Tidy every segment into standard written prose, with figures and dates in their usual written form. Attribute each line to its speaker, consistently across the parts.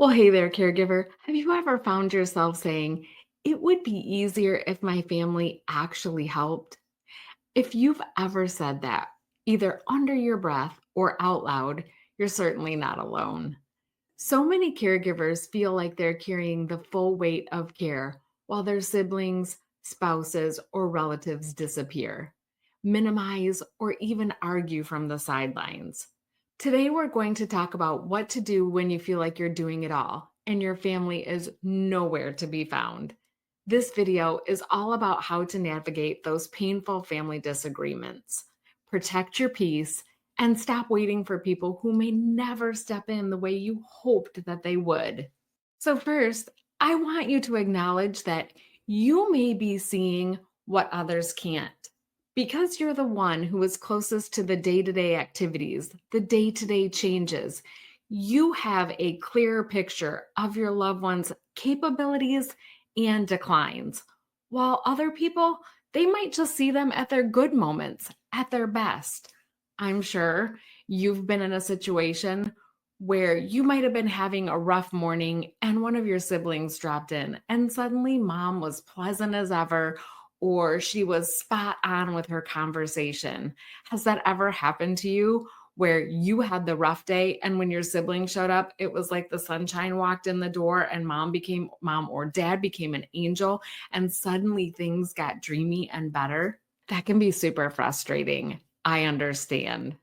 Speaker 1: Well, hey there, caregiver. Have you ever found yourself saying, it would be easier if my family actually helped? If you've ever said that, either under your breath or out loud, you're certainly not alone. So many caregivers feel like they're carrying the full weight of care while their siblings, spouses, or relatives disappear, minimize, or even argue from the sidelines. Today, we're going to talk about what to do when you feel like you're doing it all and your family is nowhere to be found. This video is all about how to navigate those painful family disagreements, protect your peace, and stop waiting for people who may never step in the way you hoped that they would. So, first, I want you to acknowledge that you may be seeing what others can't. Because you're the one who is closest to the day to day activities, the day to day changes, you have a clearer picture of your loved one's capabilities and declines. While other people, they might just see them at their good moments, at their best. I'm sure you've been in a situation where you might have been having a rough morning and one of your siblings dropped in, and suddenly mom was pleasant as ever, or she was spot on with her conversation. Has that ever happened to you where you had the rough day and when your sibling showed up, it was like the sunshine walked in the door and mom or dad became an angel and suddenly things got dreamy and better? That can be super frustrating. I understand.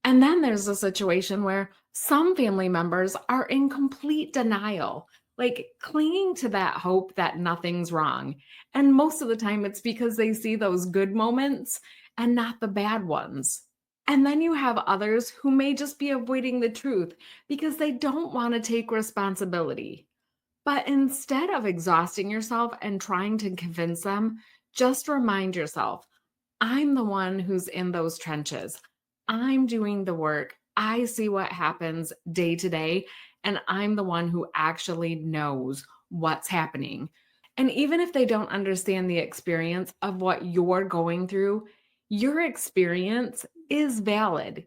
Speaker 1: And then there's a situation where some family members are in complete denial, like clinging to that hope that nothing's wrong. And most of the time, it's because they see those good moments and not the bad ones. And then you have others who may just be avoiding the truth because they don't want to take responsibility. But instead of exhausting yourself and trying to convince them, just remind yourself, I'm the one who's in those trenches. I'm doing the work. I see what happens day to day, and I'm the one who actually knows what's happening. And even if they don't understand the experience of what you're going through, your experience is valid,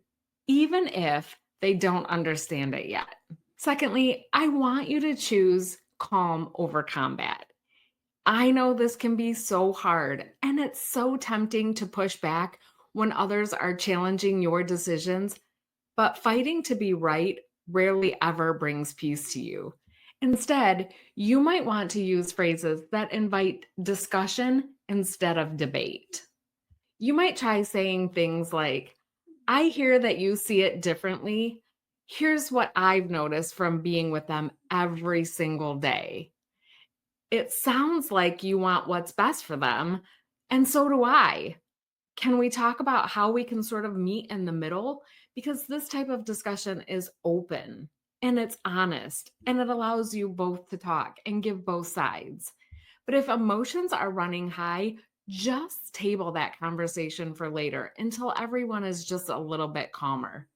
Speaker 1: even if they don't understand it yet. Secondly, I want you to choose calm over combat. I know this can be so hard, and it's so tempting to push back when others are challenging your decisions, but fighting to be right rarely ever brings peace to you. Instead, you might want to use phrases that invite discussion instead of debate. You might try saying things like, I hear that you see it differently. Here's what I've noticed from being with them every single day. It sounds like you want what's best for them, and so do I. Can we talk about how we can sort of meet in the middle? Because this type of discussion is open and it's honest and it allows you both to talk and give both sides. But if emotions are running high, just table that conversation for later until everyone is just a little bit calmer.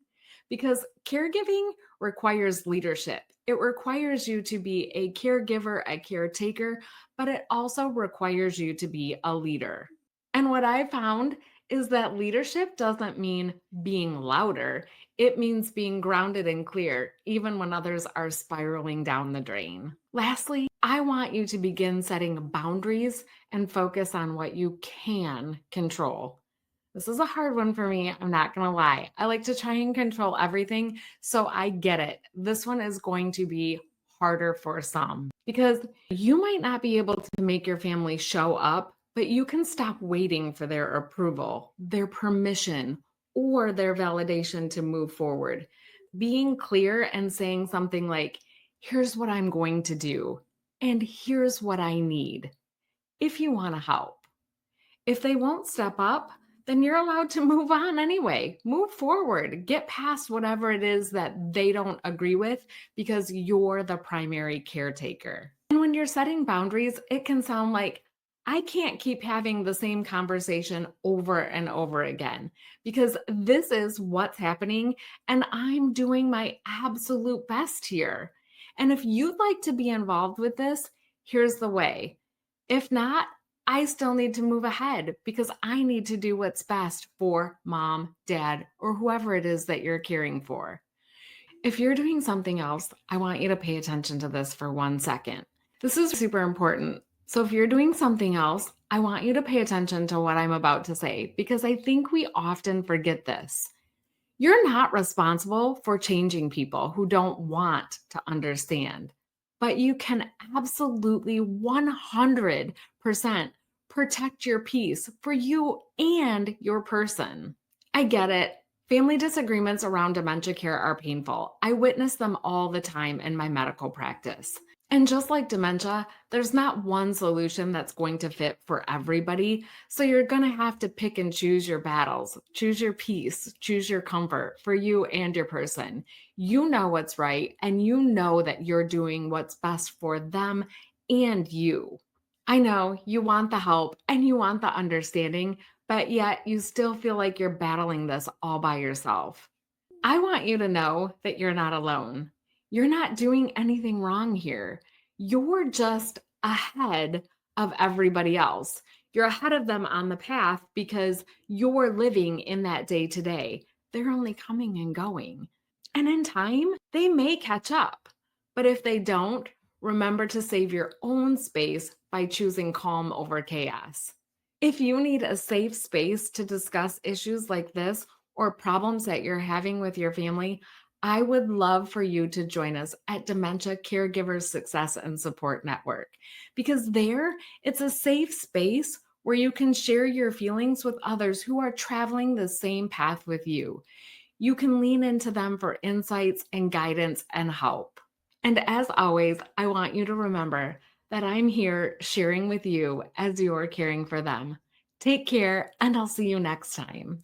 Speaker 1: Because caregiving requires leadership. It requires you to be a caregiver, a caretaker, but it also requires you to be a leader. And what I found is that leadership doesn't mean being louder. It means being grounded and clear, even when others are spiraling down the drain. Lastly, I want you to begin setting boundaries and focus on what you can control. This is a hard one for me. I'm not going to lie. I like to try and control everything. So I get it. This one is going to be harder for some because you might not be able to make your family show up, but you can stop waiting for their approval, their permission, or their validation to move forward. Being clear and saying something like, here's what I'm going to do, and here's what I need if you want to help. If they won't step up, then you're allowed to move on anyway. Move forward, get past whatever it is that they don't agree with because you're the primary caretaker. And when you're setting boundaries, it can sound like, I can't keep having the same conversation over and over again because this is what's happening and I'm doing my absolute best here. And if you'd like to be involved with this, here's the way. If not, I still need to move ahead because I need to do what's best for mom, dad, or whoever it is that you're caring for. If you're doing something else, I want you to pay attention to this for 1 second. This is super important. So, if you're doing something else, I want you to pay attention to what I'm about to say because I think we often forget this. You're not responsible for changing people who don't want to understand, but you can absolutely 100% protect your peace for you and your person. I get it. Family disagreements around dementia care are painful. I witness them all the time in my medical practice. And just like dementia, there's not one solution that's going to fit for everybody. So you're going to have to pick and choose your battles, choose your peace, choose your comfort for you and your person. You know what's right, and you know that you're doing what's best for them and you. I know you want the help and you want the understanding, but yet you still feel like you're battling this all by yourself. I want you to know that you're not alone. You're not doing anything wrong here. You're just ahead of everybody else. You're ahead of them on the path because you're living in that day to day. They're only coming and going. And in time, they may catch up. But if they don't, remember to save your own space by choosing calm over chaos. If you need a safe space to discuss issues like this or problems that you're having with your family, I would love for you to join us at Dementia Caregivers Success and Support Network because there it's a safe space where you can share your feelings with others who are traveling the same path with you. You can lean into them for insights and guidance and help. And as always, I want you to remember that I'm here sharing with you as you're caring for them. Take care, and I'll see you next time.